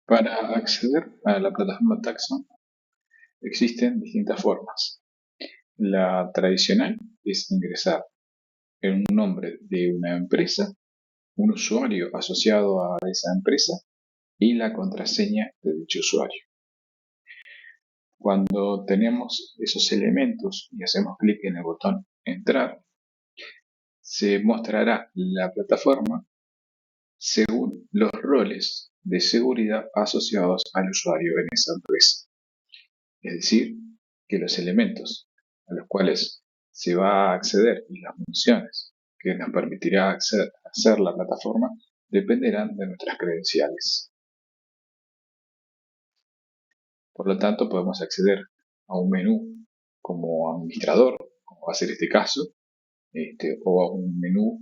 Para acceder a la plataforma Taxon existen distintas formas. La tradicional es ingresar en un nombre de una empresa, un usuario asociado a esa empresa y la contraseña de dicho usuario. Cuando tenemos esos elementos y hacemos clic en el botón Entrar, se mostrará la plataforma según los roles de seguridad asociados al usuario en esa empresa. Es decir, que los elementos a los cuales se va a acceder y las funciones que nos permitirá hacer la plataforma dependerán de nuestras credenciales. Por lo tanto, podemos acceder a un menú como administrador, como va a ser este caso, o a un menú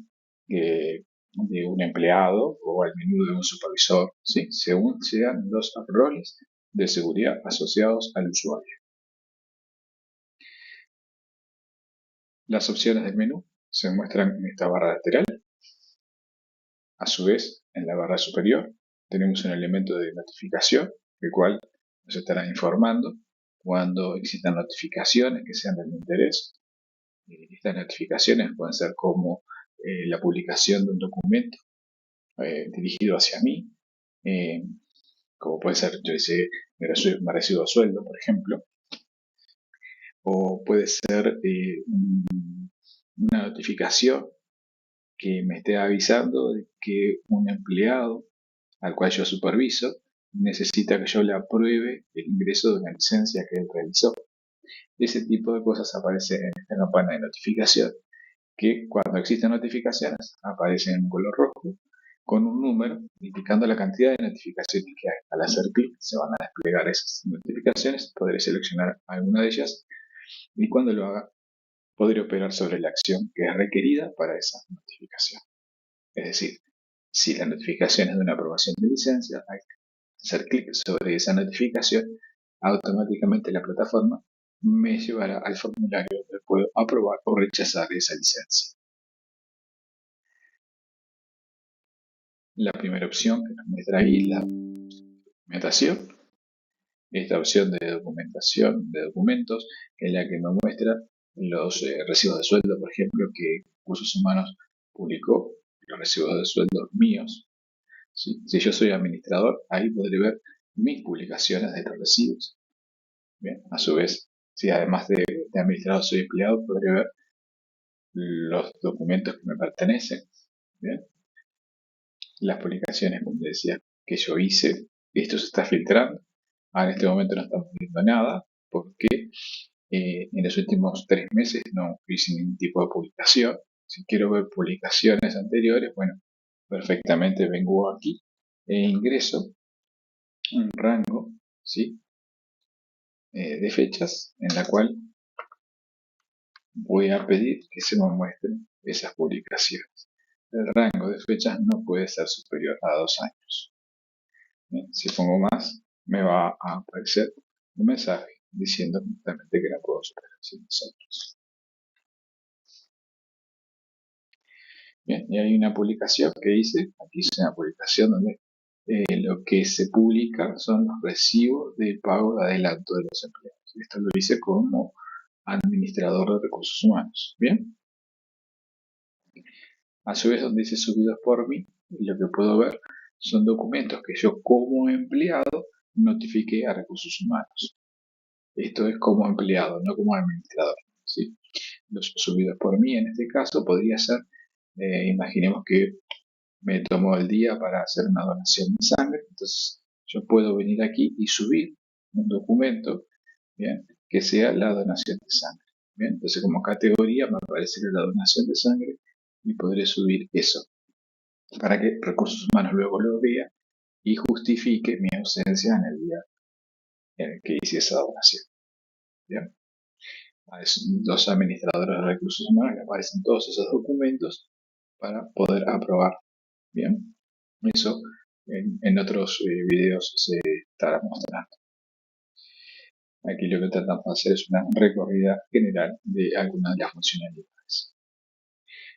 de un empleado o al menú de un supervisor, ¿sí? Según sean los roles de seguridad asociados al usuario. Las opciones del menú se muestran en esta barra lateral. A su vez, en la barra superior tenemos un elemento de notificación, el cual nos estará informando cuando existan notificaciones que sean de mi interés. Estas notificaciones pueden ser como la publicación de un documento dirigido hacia mí, como puede ser, yo sé, me recibo sueldo, por ejemplo, o puede ser una notificación que me esté avisando de que un empleado al cual yo superviso necesita que yo le apruebe el ingreso de una licencia que él realizó. Ese tipo de cosas aparece en esta campana de notificación, que cuando existen notificaciones aparecen en un color rojo con un número indicando la cantidad de notificaciones que hay. Al hacer clic se van a desplegar esas notificaciones, podré seleccionar alguna de ellas y cuando lo haga podré operar sobre la acción que es requerida para esa notificación. Es decir, si la notificación es de una aprobación de licencia, hay que hacer clic sobre esa notificación, automáticamente la plataforma me llevará al formulario donde puedo aprobar o rechazar esa licencia. La primera opción que nos muestra ahí la documentación. Esta opción de documentación de documentos es la que nos muestra los recibos de sueldo, por ejemplo, que Recursos Humanos publicó, los recibos de sueldo míos. ¿Sí? Si yo soy administrador, ahí podré ver mis publicaciones de los recibos. Bien, a su vez, si además de administrador soy empleado, podré ver los documentos que me pertenecen. Bien, las publicaciones, como decía, que yo hice. Esto se está filtrando. En este momento no estamos viendo nada porque en los últimos 3 meses no hice ningún tipo de publicación. Si quiero ver publicaciones anteriores, bueno, perfectamente vengo aquí e ingreso un rango, ¿sí? De fechas en la cual voy a pedir que se me muestren esas publicaciones. El rango de fechas no puede ser superior a 2 años. Bien, si pongo más, me va a aparecer un mensaje diciendo justamente que no puedo superar esos 2 años. Bien, y hay una publicación que hice, aquí es una publicación donde lo que se publica son los recibos de pago de adelanto de los empleados. Esto lo hice como administrador de recursos humanos. Bien, a su vez donde dice subidos por mí, lo que puedo ver son documentos que yo como empleado notifiqué a recursos humanos. Esto es como empleado, no como administrador. ¿Sí? Los subidos por mí en este caso podría ser, imaginemos que me tomo el día para hacer una donación de sangre, entonces yo puedo venir aquí y subir un documento, ¿bien? Que sea la donación de sangre. ¿Bien? Entonces como categoría me aparecerá la donación de sangre y podré subir eso para que Recursos Humanos luego lo vea y justifique mi ausencia en el día en el que hice esa donación. ¿Bien? A los administradores de Recursos Humanos le aparecen todos esos documentos para poder aprobar. Bien, eso en otros videos se estará mostrando. Aquí lo que tratamos de hacer es una recorrida general de algunas de las funcionalidades.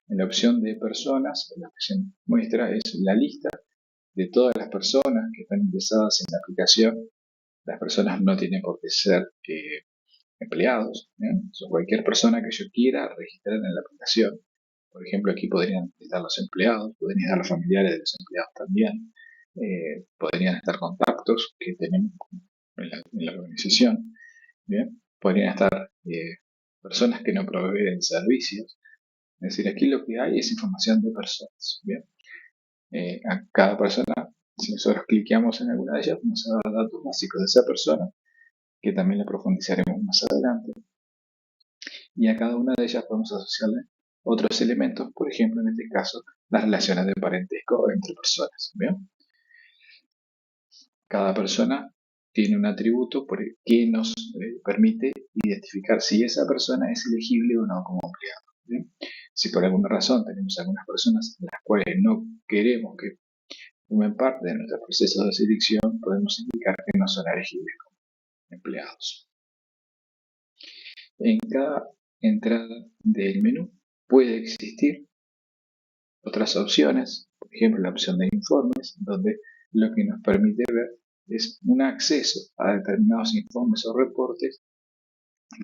En la opción de personas, lo que se muestra es la lista de todas las personas que están ingresadas en la aplicación. Las personas no tienen por qué ser empleados, ¿bien? Cualquier persona que yo quiera registrar en la aplicación. Por ejemplo, aquí podrían estar los empleados, podrían estar los familiares de los empleados también, podrían estar contactos que tenemos en la organización, ¿bien? Podrían estar personas que no proveen servicios. Es decir, aquí lo que hay es información de personas, ¿bien? A cada persona, si nosotros cliqueamos en alguna de ellas, vamos a dar datos básicos de esa persona, que también le profundizaremos más adelante. Y a cada una de ellas podemos asociarle otros elementos, por ejemplo, en este caso, las relaciones de parentesco entre personas, ¿bien? Cada persona tiene un atributo que nos permite identificar si esa persona es elegible o no como empleado, ¿bien? Si por alguna razón tenemos algunas personas las cuales no queremos que formen parte de nuestro proceso de selección, podemos indicar que no son elegibles como empleados. En cada entrada del menú puede existir otras opciones, por ejemplo la opción de informes, donde lo que nos permite ver es un acceso a determinados informes o reportes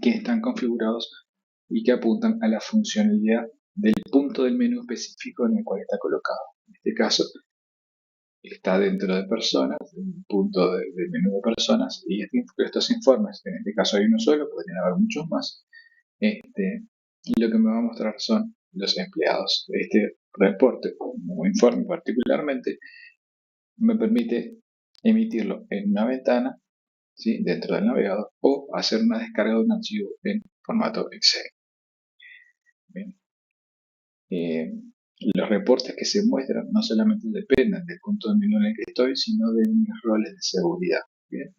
que están configurados y que apuntan a la funcionalidad del punto del menú específico en el cual está colocado. En este caso, está dentro de personas, un punto del menú de personas, y estos informes, en este caso hay uno solo, podrían haber muchos más, y lo que me va a mostrar son los empleados. Este reporte o informe particularmente me permite emitirlo en una ventana, ¿sí?, dentro del navegador, o hacer una descarga de un archivo en formato Excel. Bien. Los reportes que se muestran no solamente dependen del punto de menú en el que estoy, sino de mis roles de seguridad. Bien.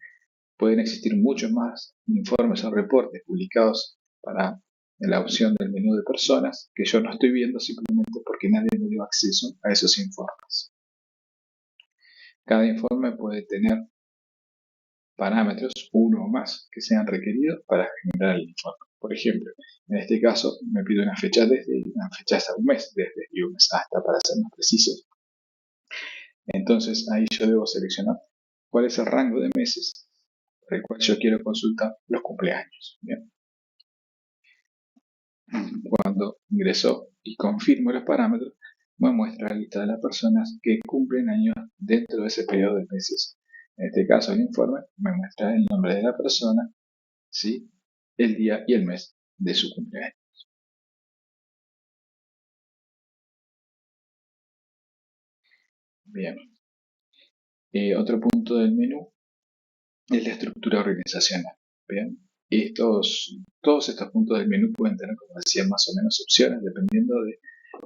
Pueden existir muchos más informes o reportes publicados para la opción del menú de personas que yo no estoy viendo simplemente porque nadie me dio acceso a esos informes. Cada informe puede tener parámetros, uno o más, que sean requeridos para generar el informe. Por ejemplo, en este caso me pide una fecha desde y una fecha hasta un mes, desde y un mes hasta, para ser más precisos. Entonces ahí yo debo seleccionar cuál es el rango de meses por el cual yo quiero consultar los cumpleaños. Bien. Cuando ingreso y confirmo los parámetros, me muestra la lista de las personas que cumplen años dentro de ese periodo de meses. En este caso, el informe me muestra el nombre de la persona, ¿sí?, el día y el mes de su cumpleaños. Bien. Otro punto del menú es la estructura organizacional. Bien. Todos estos puntos del menú pueden tener, como decía, más o menos opciones dependiendo de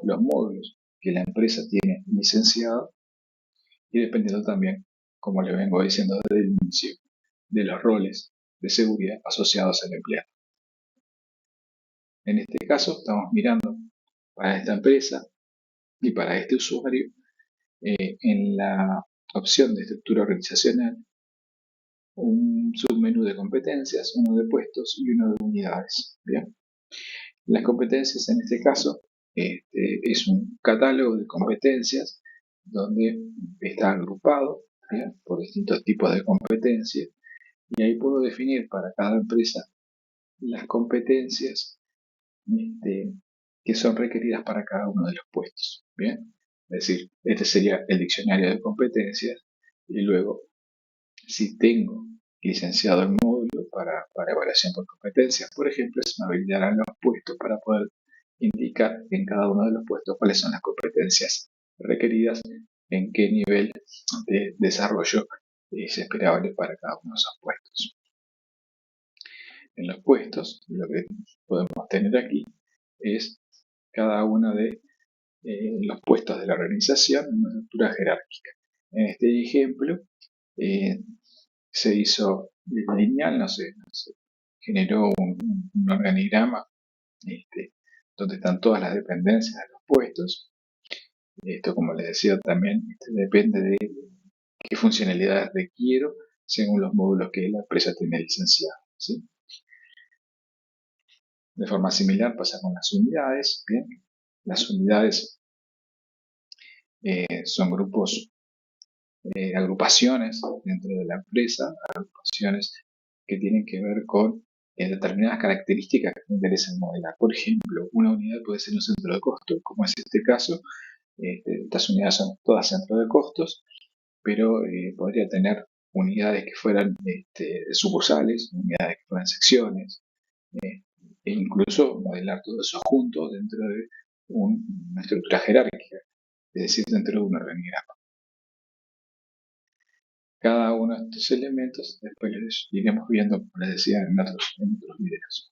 los módulos que la empresa tiene licenciado y dependiendo también, como le vengo diciendo desde el inicio, de los roles de seguridad asociados al empleado. En este caso, estamos mirando para esta empresa y para este usuario en la opción de estructura organizacional un submenú de competencias, uno de puestos y uno de unidades. Bien. Las competencias en este caso es un catálogo de competencias donde está agrupado, ¿bien?, por distintos tipos de competencias, y ahí puedo definir para cada empresa las competencias que son requeridas para cada uno de los puestos. Bien. Es decir, este sería el diccionario de competencias, y luego, si tengo licenciado el módulo para evaluación por competencias, por ejemplo, se me habilitarán los puestos para poder indicar en cada uno de los puestos cuáles son las competencias requeridas, en qué nivel de desarrollo es esperable para cada uno de esos puestos. En los puestos, lo que podemos tener aquí es cada uno de los puestos de la organización en una estructura jerárquica. En este ejemplo, se hizo lineal, no sé, generó un organigrama donde están todas las dependencias de los puestos. Esto, como les decía, también depende de qué funcionalidades requiero según los módulos que la empresa tiene licenciado, ¿sí? De forma similar pasa con las unidades. Bien. Las unidades son grupos agrupaciones dentro de la empresa, agrupaciones que tienen que ver con determinadas características que me interesan modelar. Por ejemplo, una unidad puede ser un centro de costos, como es este caso. Estas unidades son todas centros de costos, pero podría tener unidades que fueran sucursales, unidades que fueran secciones, e incluso modelar todo eso junto dentro de una estructura jerárquica, es decir, dentro de un organigrama. Cada uno de estos elementos después los iremos viendo, como les decía, en otros videos.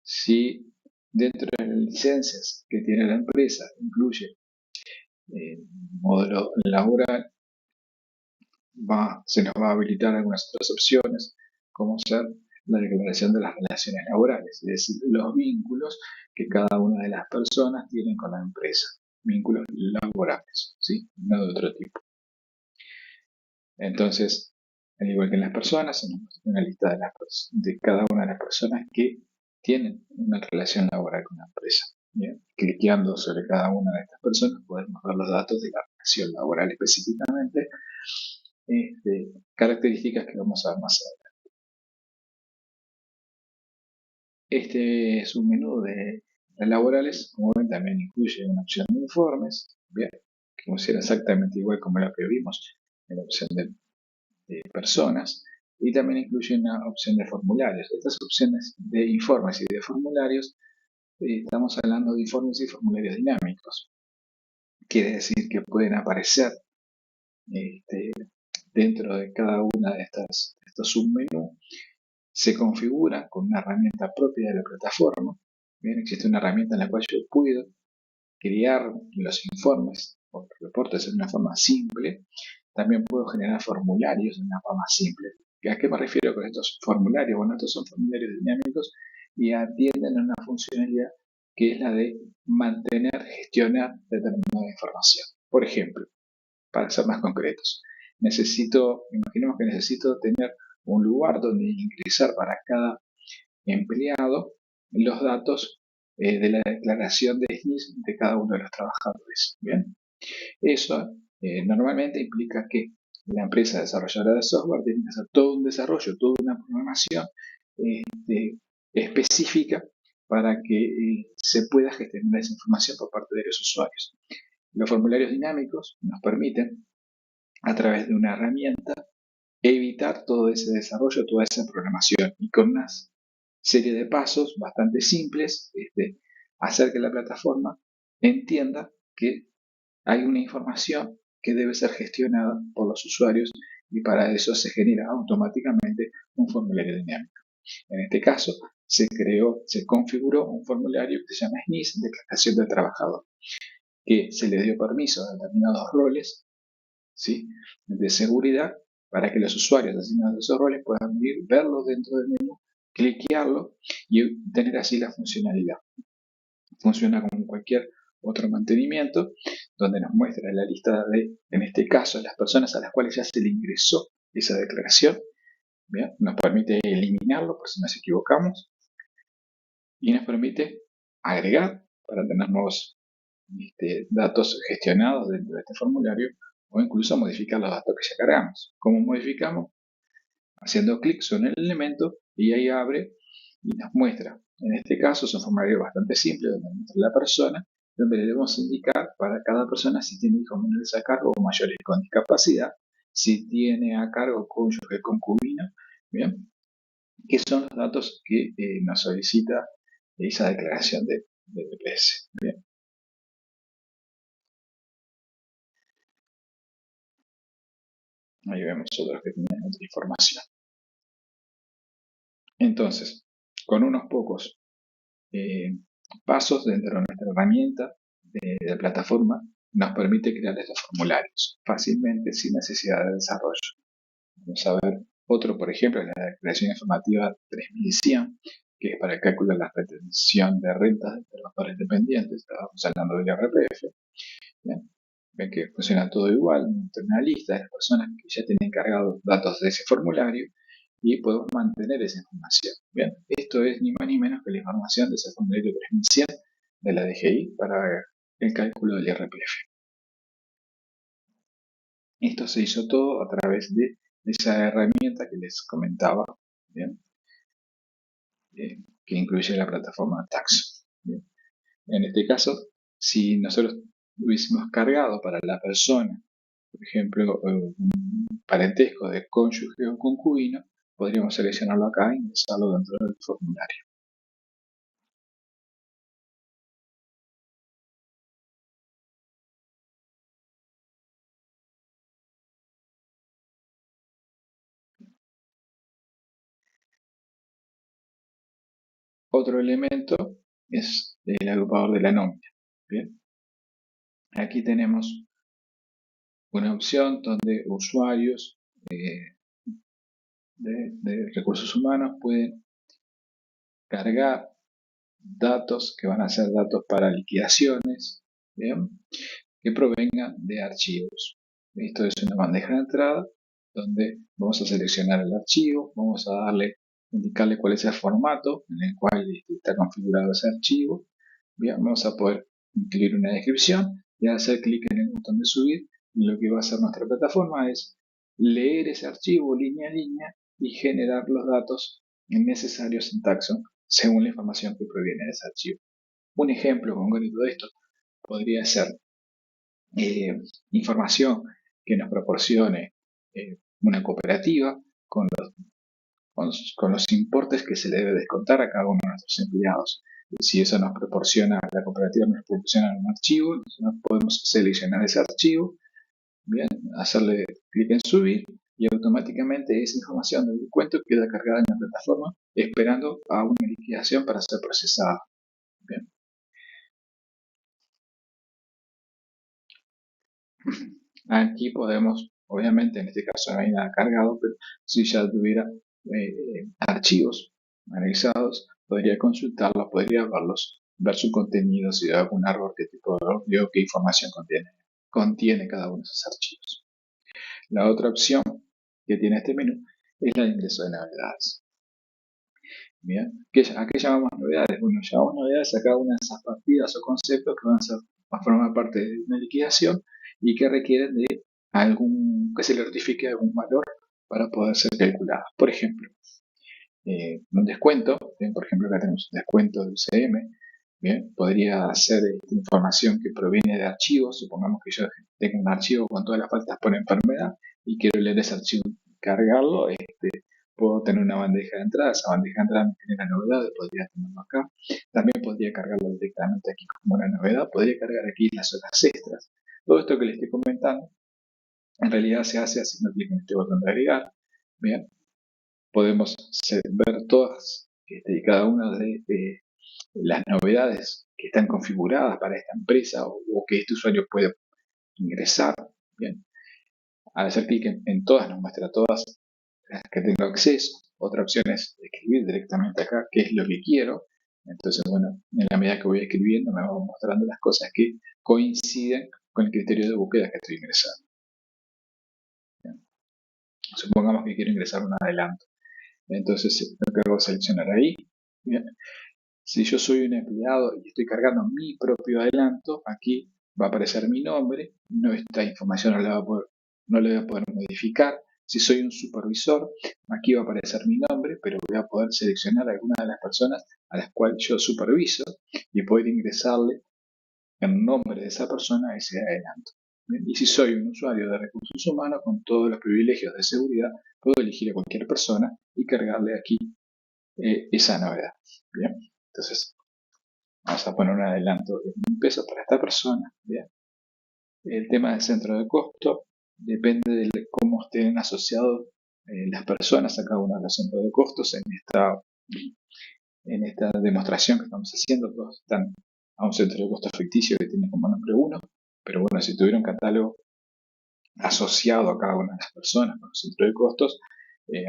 Si dentro de las licencias que tiene la empresa incluye módulo laboral, se nos va a habilitar algunas otras opciones, como ser la declaración de las relaciones laborales, es decir, los vínculos que cada una de las personas tienen con la empresa, vínculos laborales, ¿sí? No de otro tipo. Entonces, al igual que en las personas, se nos muestra una lista de cada una de las personas que tienen una relación laboral con la empresa. Bien, cliqueando sobre cada una de estas personas podemos ver los datos de la relación laboral específicamente, características que vamos a ver más adelante. Este es un menú de laborales, como ven también incluye una opción de informes, bien, que funciona exactamente igual como la que vimos en la opción de personas, y también incluye una opción de formularios. Estas opciones de informes y de formularios, estamos hablando de informes y formularios dinámicos. Quiere decir que pueden aparecer dentro de cada una de estos submenús. Se configura con una herramienta propia de la plataforma. Bien, existe una herramienta en la cual yo puedo crear los informes o reportes de una forma simple. También puedo generar formularios de una forma simple. ¿A qué me refiero con estos formularios? Bueno, estos son formularios dinámicos y atienden a una funcionalidad que es la de mantener, gestionar determinada información. Por ejemplo, para ser más concretos, imaginemos que necesito tener un lugar donde ingresar para cada empleado los datos de la declaración de SNIS de cada uno de los trabajadores. Bien, eso normalmente implica que la empresa desarrolladora de software tiene que hacer todo un desarrollo, toda una programación específica para que se pueda gestionar esa información por parte de los usuarios. Los formularios dinámicos nos permiten, a través de una herramienta, evitar todo ese desarrollo, toda esa programación, y con una serie de pasos bastante simples, hacer que la plataforma entienda que hay una información que debe ser gestionada por los usuarios, y para eso se genera automáticamente un formulario dinámico. En este caso, se configuró un formulario que se llama SNIS, Declaración del Trabajador, que se le dio permiso a determinados roles, ¿sí?, de seguridad, para que los usuarios asignados a esos roles puedan verlo dentro del menú, cliquearlo y tener así la funcionalidad. Funciona como cualquier otro mantenimiento, donde nos muestra la lista de, en este caso, las personas a las cuales ya se le ingresó esa declaración. Bien, nos permite eliminarlo por si nos equivocamos, y nos permite agregar para tener nuevos datos gestionados dentro de este formulario, o incluso modificar los datos que ya cargamos. ¿Cómo modificamos? Haciendo clic sobre el elemento y ahí abre y nos muestra. En este caso es un formulario bastante simple donde muestra la persona, donde le debemos indicar para cada persona si tiene hijos menores a cargo o mayores con discapacidad, si tiene a cargo cónyuge, concubino, bien, que son los datos que nos solicita esa declaración de DPS. Bien. Ahí vemos otros que tienen otra información. Entonces, con unos pocos pasos dentro de nuestra herramienta de plataforma, nos permite crear estos formularios fácilmente sin necesidad de desarrollo. Vamos a ver otro, por ejemplo, la declaración informativa 3100, que es para el cálculo de la retención de rentas de trabajadores dependientes. Estábamos hablando del IRPF. Bien. Ven que funciona todo igual, una lista de las personas que ya tienen cargados datos de ese formulario, y podemos mantener esa información. Bien, esto es ni más ni menos que la información de ese formulario 3100 de la DGI para el cálculo del IRPF. Esto se hizo todo a través de esa herramienta que les comentaba, ¿bien? Que incluye la plataforma Tax. ¿Bien? En este caso, si nosotros hubiésemos cargado para la persona, por ejemplo, un parentesco de cónyuge o concubino, podríamos seleccionarlo acá e ingresarlo dentro del formulario. Otro elemento es el agrupador de la nómina. Bien, aquí tenemos una opción donde usuarios de recursos humanos pueden cargar datos que van a ser datos para liquidaciones, ¿bien? Que provengan de archivos. Esto es una bandeja de entrada donde vamos a seleccionar el archivo, vamos a indicarle cuál es el formato en el cual está configurado ese archivo. Bien, vamos a poder incluir una descripción y al hacer clic en el botón de subir, lo que va a hacer nuestra plataforma es leer ese archivo línea a línea y generar los datos necesarios en Taxon según la información que proviene de ese archivo. Un ejemplo concreto de esto podría ser eh, información que nos proporcione una cooperativa con con los importes que se le debe descontar a cada uno de nuestros empleados. Si eso nos proporciona, la cooperativa nos proporciona un archivo, nosotros podemos seleccionar ese archivo, bien, hacerle clic en subir y automáticamente esa información del descuento queda cargada en la plataforma esperando a una liquidación para ser procesada. Bien. Aquí podemos, obviamente en este caso no hay nada cargado, pero si ya tuviera archivos analizados, podría consultarlos, podría verlos, ver su contenido, si hay algún error, qué tipo de error, qué información contiene cada uno de esos archivos. La otra opción que tiene este menú es la de ingreso de novedades. Bien, ¿a qué llamamos novedades? Bueno, llamamos novedades a cada una de esas partidas o conceptos que van a formar parte de una liquidación y que requieren de que se le notifique algún valor para poder ser calculada. Por ejemplo, un descuento, bien, por ejemplo acá tenemos un descuento del CM, bien, podría ser información que proviene de archivos, supongamos que yo tengo un archivo con todas las faltas por enfermedad y quiero leer ese archivo y cargarlo, puedo tener una bandeja de entrada, esa bandeja de entrada me genera novedades, podría tenerlo acá, también podría cargarlo directamente aquí como una novedad, podría cargar aquí las horas extras. Todo esto que les estoy comentando en realidad se hace haciendo clic en este botón de agregar, bien, podemos ver todas y cada una de las novedades que están configuradas para esta empresa o que este usuario puede ingresar. Bien, al hacer clic en todas nos muestra todas las que tengo acceso. Otra opción es escribir directamente acá qué es lo que quiero. Entonces, bueno, en la medida que voy escribiendo me va mostrando las cosas que coinciden con el criterio de búsqueda que estoy ingresando. Bien. Supongamos que quiero ingresar un adelanto. Entonces lo que hago es seleccionar ahí. Bien. Si yo soy un empleado y estoy cargando mi propio adelanto, aquí va a aparecer mi nombre, no esta información no la voy a poder modificar. Si soy un supervisor, aquí va a aparecer mi nombre, pero voy a poder seleccionar alguna de las personas a las cuales yo superviso y poder ingresarle en nombre de esa persona ese adelanto. Bien. Y si soy un usuario de recursos humanos con todos los privilegios de seguridad, puedo elegir a cualquier persona y cargarle aquí esa novedad. Bien. Entonces, vamos a poner un adelanto de 1.000 pesos para esta persona. Bien. El tema del centro de costo depende de cómo estén asociados las personas a cada uno de los centros de costos. En esta demostración que estamos haciendo, todos están a un centro de costos ficticio que tiene como nombre 1, pero bueno, si tuviera un catálogo asociado a cada una de las personas con el centro de costos,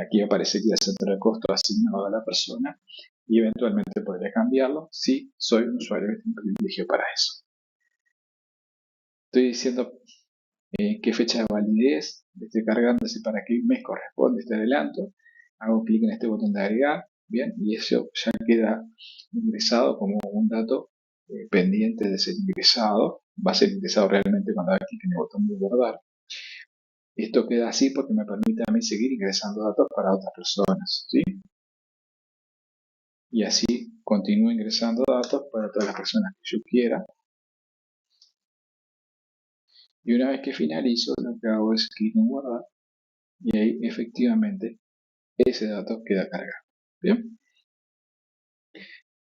aquí aparecería el centro de costo asignado a la persona y eventualmente podría cambiarlo si soy un usuario que tiene privilegio para eso. Estoy diciendo qué fecha de validez estoy cargando, para qué mes corresponde este adelanto. Hago clic en este botón de agregar, bien, y eso ya queda ingresado como un dato pendiente de ser ingresado. Va a ser ingresado realmente cuando haga clic en el botón de guardar. Esto queda así porque me permite a mí seguir ingresando datos para otras personas, ¿sí? Y así continúo ingresando datos para todas las personas que yo quiera. Y una vez que finalizo, lo que hago es clic en guardar y ahí efectivamente ese dato queda cargado. Bien,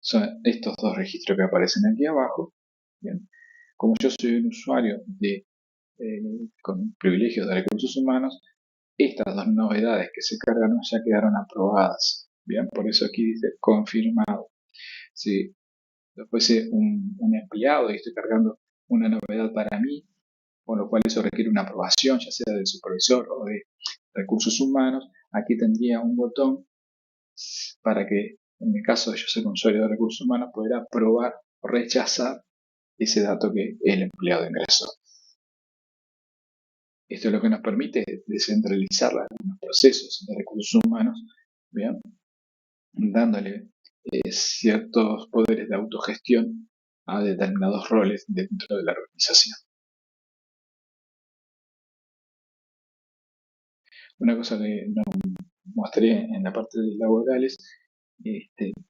son estos dos registros que aparecen aquí abajo. Bien, como yo soy un usuario con privilegios de recursos humanos, estas dos novedades que se cargaron ya quedaron aprobadas. Bien, por eso aquí dice confirmado. Si yo fuese un empleado y estoy cargando una novedad para mí, con lo cual eso requiere una aprobación, ya sea del supervisor o de recursos humanos, aquí tendría un botón para que, en el caso de yo ser un usuario de recursos humanos, poder aprobar o rechazar ese dato que el empleado ingresó. Esto es lo que nos permite descentralizar los procesos de recursos humanos, ¿bien? Dándole ciertos poderes de autogestión a determinados roles dentro de la organización. Una cosa que no mostré en la parte de laborales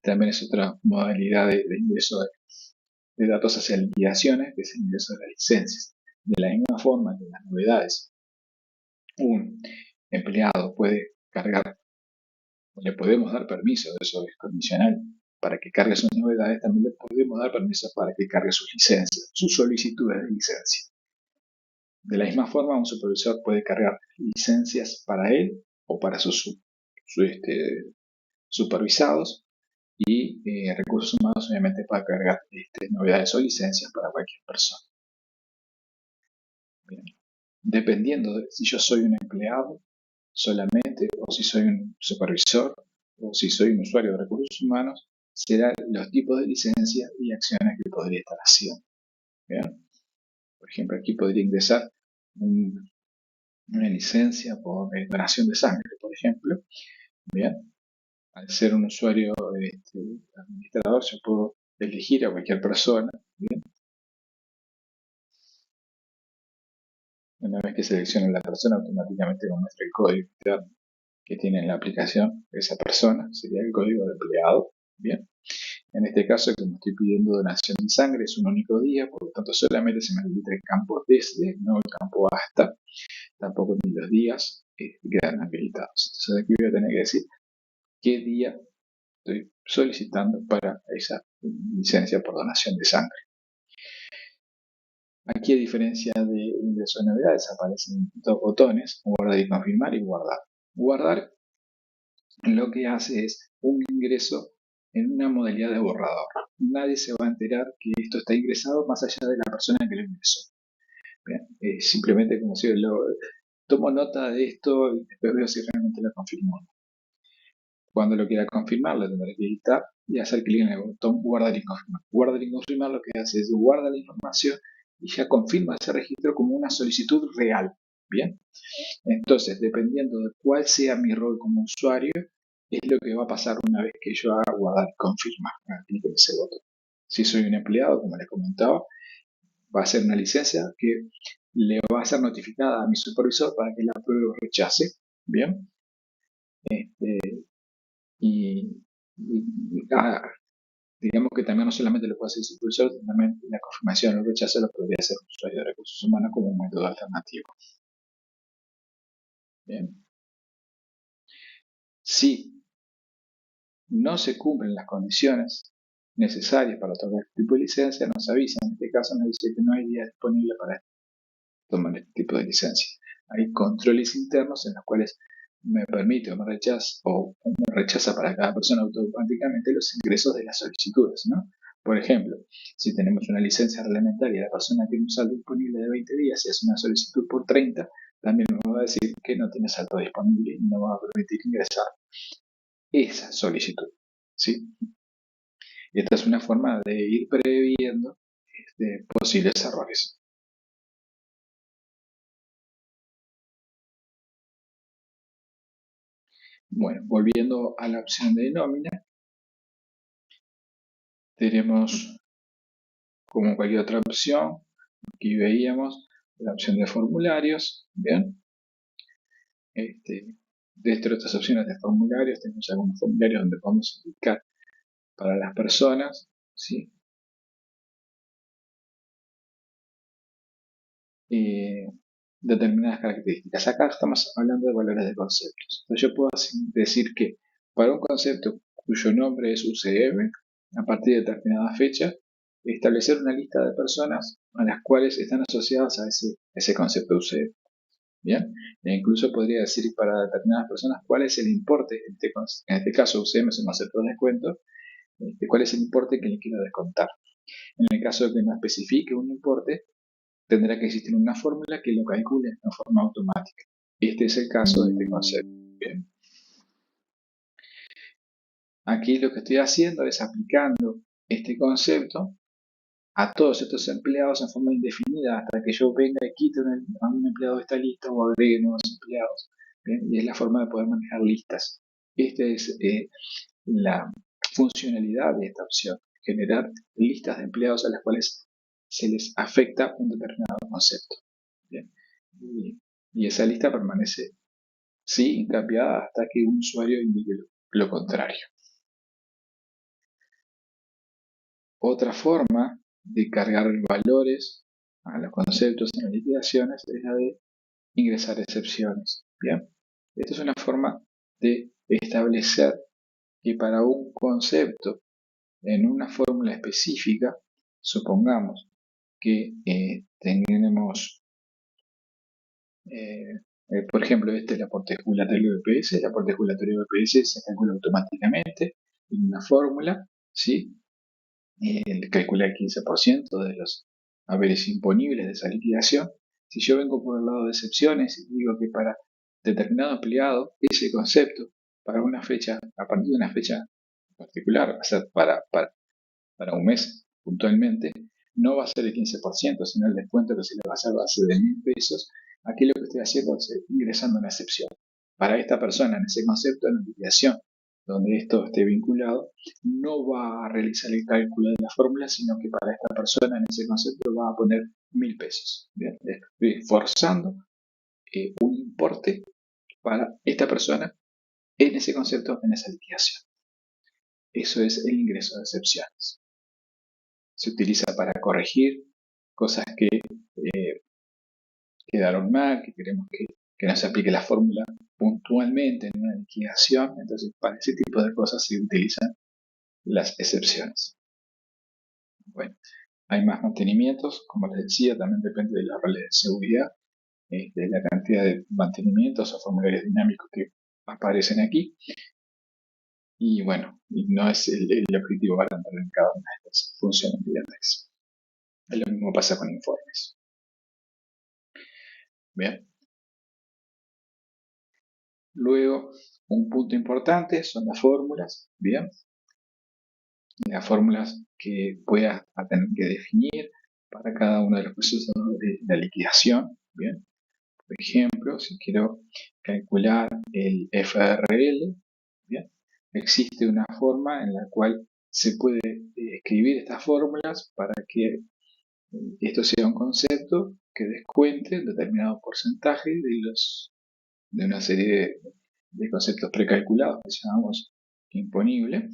también es otra modalidad de ingreso de datos hacia liquidaciones, que es el ingreso de las licencias. De la misma forma que las novedades, un empleado puede cargar, le podemos dar permiso, eso es condicional, para que cargue sus novedades, también le podemos dar permiso para que cargue sus licencias, sus solicitudes de licencia. De la misma forma, un supervisor puede cargar licencias para él o para sus supervisados y recursos humanos obviamente para cargar novedades o licencias para cualquier persona. Bien. Dependiendo de si yo soy un empleado solamente o si soy un supervisor o si soy un usuario de recursos humanos, serán los tipos de licencias y acciones que podría estar haciendo. Bien. Por ejemplo, aquí podría ingresar una licencia por donación de sangre, por ejemplo. Bien. Al ser un usuario administrador, yo puedo elegir a cualquier persona. Bien. Una vez que seleccione la persona, automáticamente me muestra el código interno que tiene en la aplicación esa persona, sería el código de empleado. Bien. En este caso, como estoy pidiendo donación de sangre, es un único día, por lo tanto solamente se me habilita el campo desde, no el campo hasta, tampoco ni los días quedan habilitados. Entonces aquí voy a tener que decir qué día estoy solicitando para esa licencia por donación de sangre. Aquí, a diferencia de ingreso de novedades, aparecen dos botones, guardar y confirmar y guardar. Guardar lo que hace es un ingreso en una modalidad de borrador. Nadie se va a enterar que esto está ingresado más allá de la persona que lo ingresó. Bien, simplemente como si lo tomo nota de esto y después veo si realmente lo confirmo. Cuando lo quiera confirmar, lo tendré que editar y hacer clic en el botón guardar y confirmar. Guardar y confirmar lo que hace es guardar la información y ya confirma ese registro como una solicitud real. Bien, entonces dependiendo de cuál sea mi rol como usuario, es lo que va a pasar una vez que yo haga guardar y confirmar. Clic en ese botón. Si soy un empleado, como les comentaba, va a ser una licencia que le va a ser notificada a mi supervisor para que la apruebe o rechace. Bien, y, digamos que también no solamente lo puede hacer el supervisor, también la confirmación o el rechazo lo podría hacer un usuario de recursos humanos como un método alternativo. Bien. Si no se cumplen las condiciones necesarias para otorgar este tipo de licencia, nos avisa. En este caso nos dice que no hay día disponible para tomar este tipo de licencia. Hay controles internos en los cuales me permite o me rechaza para cada persona automáticamente los ingresos de las solicitudes, ¿no? Por ejemplo, si tenemos una licencia reglamentaria y la persona tiene un saldo disponible de 20 días y hace una solicitud por 30, también me va a decir que no tiene saldo disponible y no va a permitir ingresar esa solicitud, ¿sí? Y esta es una forma de ir previendo posibles errores. Bueno, volviendo a la opción de nómina, tenemos como cualquier otra opción, aquí veíamos la opción de formularios, ¿bien? de otras opciones de formularios, tenemos algunos formularios donde podemos indicar para las personas, ¿sí? Determinadas características. Acá estamos hablando de valores de conceptos. Entonces yo puedo decir que para un concepto cuyo nombre es UCM, a partir de determinada fecha, establecer una lista de personas a las cuales están asociadas a ese concepto UCM. Bien, e incluso podría decir para determinadas personas cuál es el importe, en este caso UCM es un concepto de descuento, cuál es el importe que le quiero descontar. En el caso de que no especifique un importe, tendrá que existir una fórmula que lo calcule de forma automática. Este es el caso de este concepto. Bien. Aquí lo que estoy haciendo es aplicando este concepto a todos estos empleados en forma indefinida hasta que yo venga y quite a un empleado de esta lista o agregue nuevos empleados. Bien. Y es la forma de poder manejar listas. Esta es la funcionalidad de esta opción, generar listas de empleados a las cuales se les afecta un determinado concepto. Bien. Y esa lista permanece, sí, incambiada hasta que un usuario indique lo contrario. Otra forma de cargar valores a los conceptos en las liquidaciones es la de ingresar excepciones. Bien, esta es una forma de establecer que para un concepto en una fórmula específica, supongamos que tenemos, por ejemplo, este es el aporte jubilatorio BPS. El aporte jubilatorio BPS se calcula automáticamente en una fórmula, ¿sí? Calcula el 15% de los haberes imponibles de esa liquidación. Si yo vengo por el lado de excepciones y digo que para determinado empleado ese concepto para una fecha, a partir de una fecha particular, va a ser para un mes puntualmente, no va a ser el 15%, sino el descuento que se le va a hacer va a ser de 1.000 pesos. Aquí lo que estoy haciendo es ingresando una excepción. Para esta persona, en ese concepto de la liquidación, donde esto esté vinculado, no va a realizar el cálculo de la fórmula, sino que para esta persona en ese concepto va a poner 1.000 pesos. Bien, estoy forzando un importe para esta persona en ese concepto, en esa liquidación. Eso es el ingreso de excepciones. Se utiliza para corregir cosas que quedaron mal, que queremos que no se aplique la fórmula puntualmente en una liquidación. Entonces, para ese tipo de cosas se utilizan las excepciones. Bueno, hay más mantenimientos, como les decía, también depende de las roles de seguridad, de la cantidad de mantenimientos o formularios dinámicos que aparecen aquí. Y bueno, no es el objetivo para entrar en cada una de estas funcionalidades. Lo mismo pasa con informes. Bien. Luego, un punto importante son las fórmulas. Bien. Las fórmulas que pueda tener que definir para cada uno de los procesos de la liquidación. Bien. Por ejemplo, si quiero calcular el FRL, ¿bien? Existe una forma en la cual se puede escribir estas fórmulas para que esto sea un concepto que descuente un determinado porcentaje de una serie de conceptos precalculados que llamamos imponible.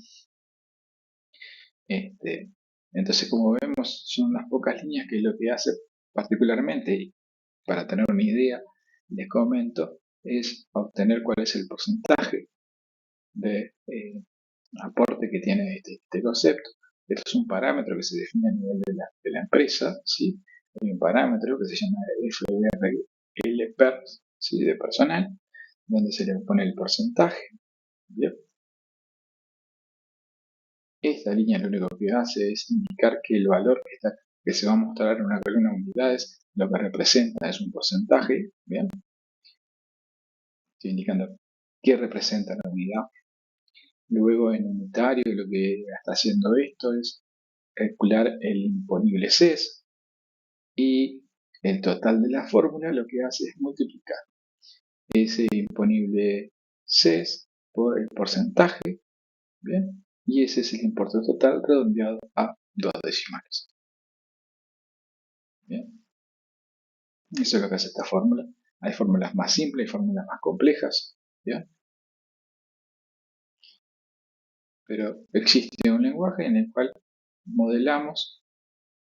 Entonces, como vemos, son unas pocas líneas que lo que hace particularmente, para tener una idea, les comento, es obtener cuál es el porcentaje de aporte que tiene este concepto. Esto es un parámetro que se define a nivel de la empresa, ¿sí? Hay un parámetro que se llama FRL, ¿sí? De personal, donde se le pone el porcentaje. ¿Bien? Esta línea lo único que hace es indicar que el valor que se va a mostrar en una columna de unidades, lo que representa es un porcentaje. Bien, estoy indicando qué representa la unidad. Luego en unitario lo que está haciendo esto es calcular el imponible CES y el total de la fórmula lo que hace es multiplicar ese imponible CES por el porcentaje. Bien, y ese es el importe total redondeado a 2 decimales. Bien, eso es lo que hace esta fórmula. Hay fórmulas más simples y fórmulas más complejas, ¿bien? Pero existe un lenguaje en el cual modelamos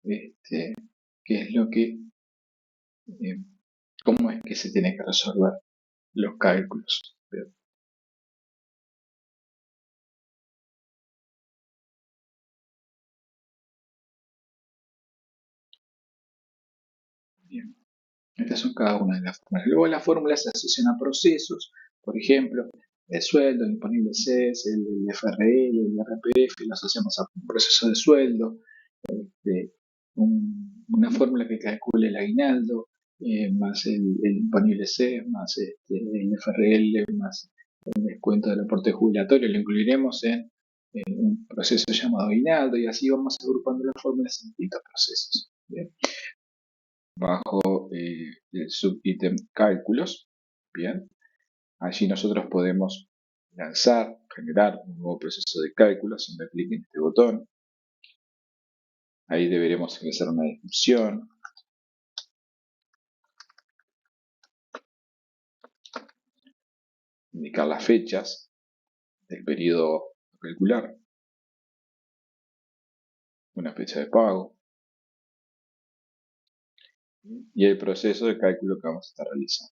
qué es lo que, eh, cómo es que se tiene que resolver los cálculos. Bien. Estas son cada una de las fórmulas. Luego las fórmulas se asocian a procesos, por ejemplo, el sueldo, el imponible CES, el FRL, el IRPF, lo asociamos a un proceso de sueldo, una fórmula que calcule el aguinaldo, más el imponible CES, más el FRL, más el descuento del aporte jubilatorio, lo incluiremos en un proceso llamado aguinaldo y así vamos agrupando las fórmulas en distintos procesos. ¿Bien? Bajo el subítem cálculos, bien, allí nosotros podemos generar un nuevo proceso de cálculo haciendo clic en este botón. Ahí deberemos ingresar una descripción, indicar las fechas del periodo a calcular, una fecha de pago y el proceso de cálculo que vamos a estar realizando.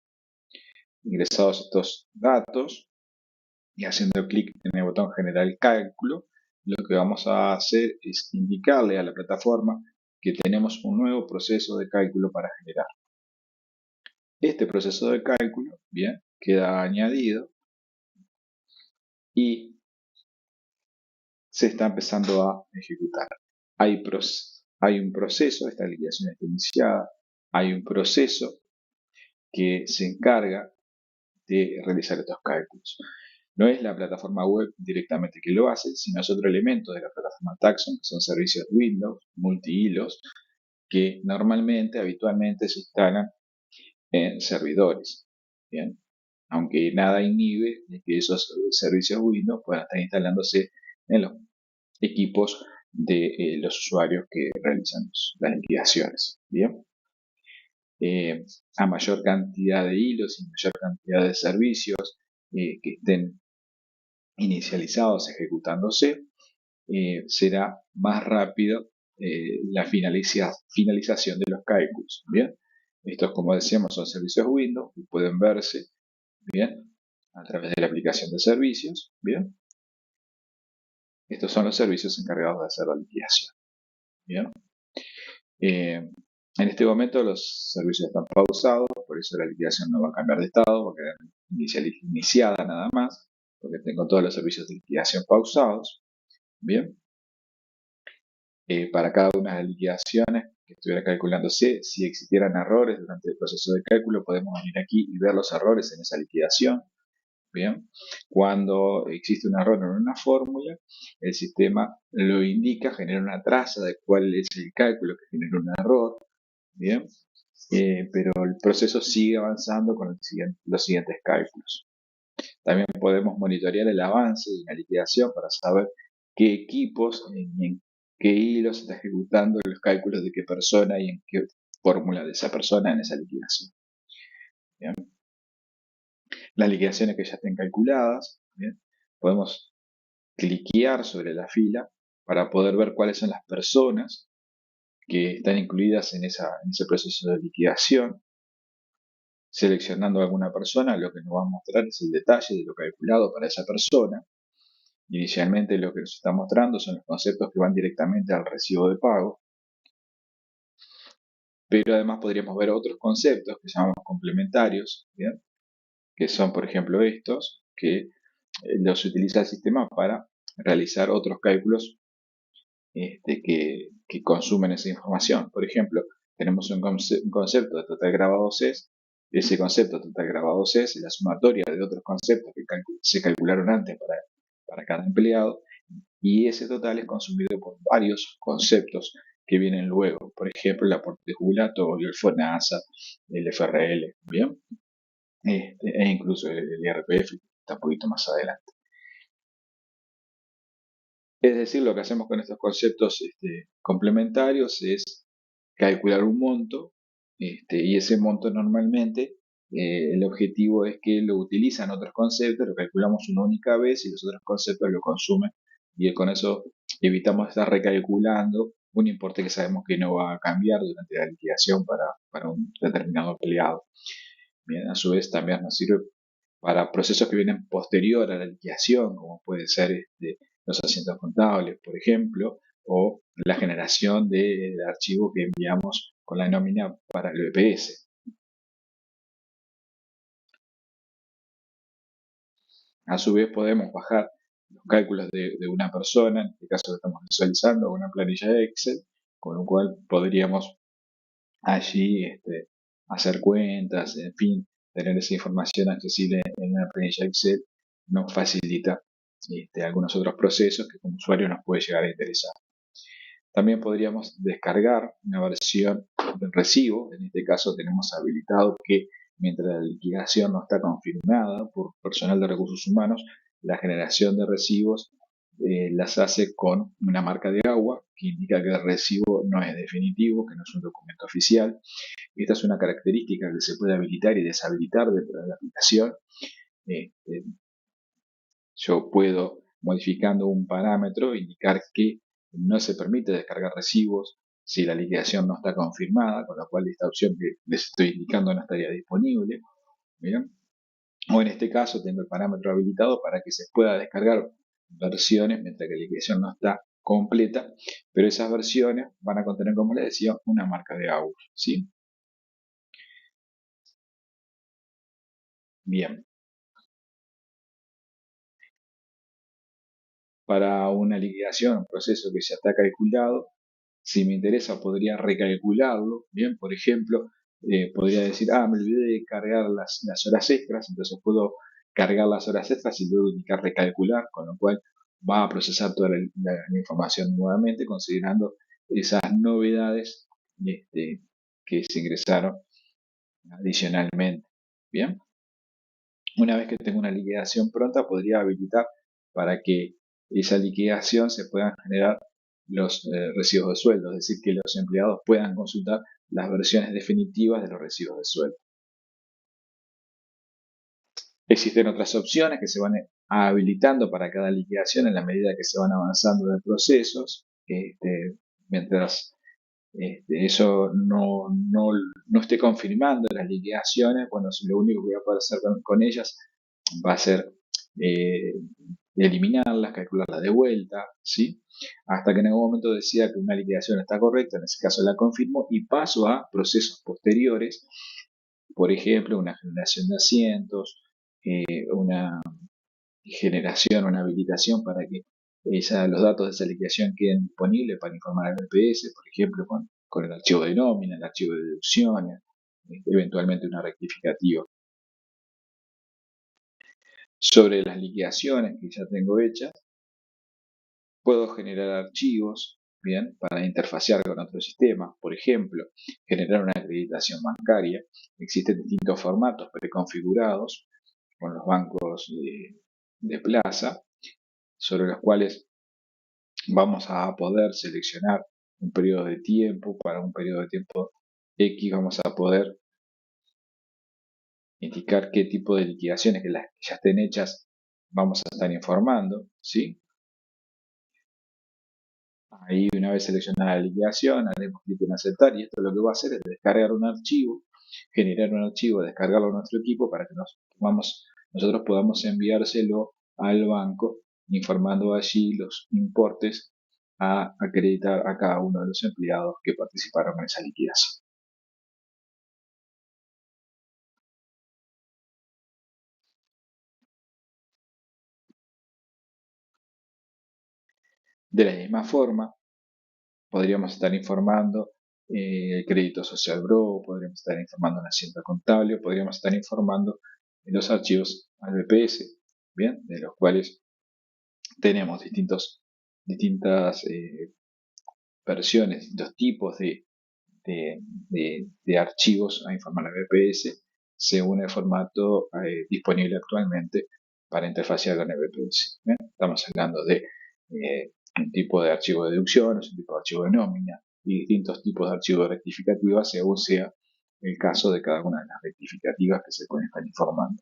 Ingresados estos datos y haciendo clic en el botón generar cálculo, lo que vamos a hacer es indicarle a la plataforma que tenemos un nuevo proceso de cálculo para generar. Este proceso de cálculo, bien, queda añadido y se está empezando a ejecutar. Hay un proceso, esta liquidación está iniciada, hay un proceso que se encarga de realizar estos cálculos. No es la plataforma web directamente que lo hace, sino es otro elemento de la plataforma Taxon, que son servicios Windows, multihilos, que habitualmente se instalan en servidores. Bien, aunque nada inhibe de que esos servicios Windows puedan estar instalándose en los equipos de los usuarios que realizan las liquidaciones. Bien, a mayor cantidad de hilos y mayor cantidad de servicios que estén inicializados ejecutándose, será más rápido la finalización de los cálculos. Bien, estos, como decíamos, son servicios Windows que pueden verse bien a través de la aplicación de servicios. Bien, estos son los servicios encargados de hacer la liquidación. Bien, en este momento los servicios están pausados, por eso la liquidación no va a cambiar de estado, va a quedar iniciada nada más, porque tengo todos los servicios de liquidación pausados. Bien, para cada una de las liquidaciones que estuviera calculándose, si existieran errores durante el proceso de cálculo, podemos venir aquí y ver los errores en esa liquidación. Bien, cuando existe un error en una fórmula, el sistema lo indica, genera una traza de cuál es el cálculo que genera un error. Bien, pero el proceso sigue avanzando con los siguientes cálculos. También podemos monitorear el avance de la liquidación para saber qué equipos y en qué hilos se está ejecutando los cálculos de qué persona y en qué fórmula de esa persona en esa liquidación. ¿Bien? Las liquidaciones que ya estén calculadas, ¿bien? Podemos cliquear sobre la fila para poder ver cuáles son las personas que están incluidas en ese proceso de liquidación. Seleccionando a alguna persona, lo que nos va a mostrar es el detalle de lo calculado para esa persona. Inicialmente lo que nos está mostrando son los conceptos que van directamente al recibo de pago, pero además podríamos ver otros conceptos que llamamos complementarios, ¿bien? Que son, por ejemplo, estos, que los utiliza el sistema para realizar otros cálculos que consumen esa información. Por ejemplo, tenemos un concepto de total grabado CES. Ese concepto total grabado CES es la sumatoria de otros conceptos que se calcularon antes para cada empleado, y ese total es consumido por varios conceptos que vienen luego. Por ejemplo, el aporte jubilatorio, el FONASA, el FRL, ¿bien? E incluso el IRPF, que está un poquito más adelante. Es decir, lo que hacemos con estos conceptos complementarios es calcular un monto, y ese monto normalmente el objetivo es que lo utilizan otros conceptos, lo calculamos una única vez y los otros conceptos lo consumen y con eso evitamos estar recalculando un importe que sabemos que no va a cambiar durante la liquidación para un determinado empleado. Bien, a su vez también nos sirve para procesos que vienen posterior a la liquidación, como puede ser los asientos contables, por ejemplo, o la generación del archivo que enviamos con la nómina para el BPS. A su vez podemos bajar los cálculos de una persona, en este caso que estamos visualizando, una planilla de Excel, con lo cual podríamos allí hacer cuentas, en fin, tener esa información accesible en una planilla Excel nos facilita algunos otros procesos que como usuario nos puede llegar a interesar. También podríamos descargar una versión del recibo. En este caso tenemos habilitado que mientras la liquidación no está confirmada por personal de recursos humanos, la generación de recibos las hace con una marca de agua que indica que el recibo no es definitivo, que no es un documento oficial. Esta es una característica que se puede habilitar y deshabilitar dentro de la aplicación. Yo puedo, modificando un parámetro, indicar que no se permite descargar recibos si la liquidación no está confirmada, con lo cual esta opción que les estoy indicando no estaría disponible. ¿Bien? O en este caso tengo el parámetro habilitado para que se pueda descargar versiones mientras que la liquidación no está completa, pero esas versiones van a contener, como les decía, una marca de agua. ¿Sí? Bien. Para una liquidación, un proceso que ya está calculado, si me interesa podría recalcularlo, bien, por ejemplo, podría decir, me olvidé de cargar las horas extras, entonces puedo cargar las horas extras y luego indicar recalcular, con lo cual va a procesar toda la información nuevamente, considerando esas novedades que se ingresaron adicionalmente. Bien, una vez que tengo una liquidación pronta, podría habilitar para que esa liquidación se puedan generar los recibos de sueldo, es decir, que los empleados puedan consultar las versiones definitivas de los recibos de sueldo. Existen otras opciones que se van habilitando para cada liquidación en la medida que se van avanzando de procesos. Mientras eso no esté confirmando las liquidaciones, bueno, lo único que voy a poder hacer con ellas va a ser eh, eliminarlas, calcularlas de vuelta, ¿sí? Hasta que en algún momento decida que una liquidación está correcta, en ese caso la confirmo y paso a procesos posteriores, por ejemplo, una generación de asientos, una generación, una habilitación para que los datos de esa liquidación queden disponibles para informar al BPS, por ejemplo, con el archivo de nómina, el archivo de deducciones, eventualmente una rectificativa. Sobre las liquidaciones que ya tengo hechas, puedo generar archivos, bien, para interfacear con otros sistemas. Por ejemplo, generar una acreditación bancaria. Existen distintos formatos preconfigurados con los bancos de plaza, sobre los cuales vamos a poder seleccionar un periodo de tiempo. Para un periodo de tiempo X vamos a poder indicar qué tipo de liquidaciones que las que ya estén hechas vamos a estar informando, ¿sí? Ahí una vez seleccionada la liquidación, haremos clic en aceptar y esto lo que va a hacer es descargar un archivo, generar un archivo, descargarlo a nuestro equipo para que nosotros podamos enviárselo al banco informando allí los importes a acreditar a cada uno de los empleados que participaron en esa liquidación. De la misma forma, podríamos estar informando el crédito social bro, podríamos estar informando en asiento contable, podríamos estar informando en los archivos al BPS, bien, de los cuales tenemos distintas versiones, distintos tipos de archivos a informar al BPS según el formato disponible actualmente para interfacear con el BPS. ¿Bien? Estamos hablando de un tipo de archivo de deducciones, un tipo de archivo de nómina y distintos tipos de archivos rectificativos según sea el caso de cada una de las rectificativas que se pueden estar informando.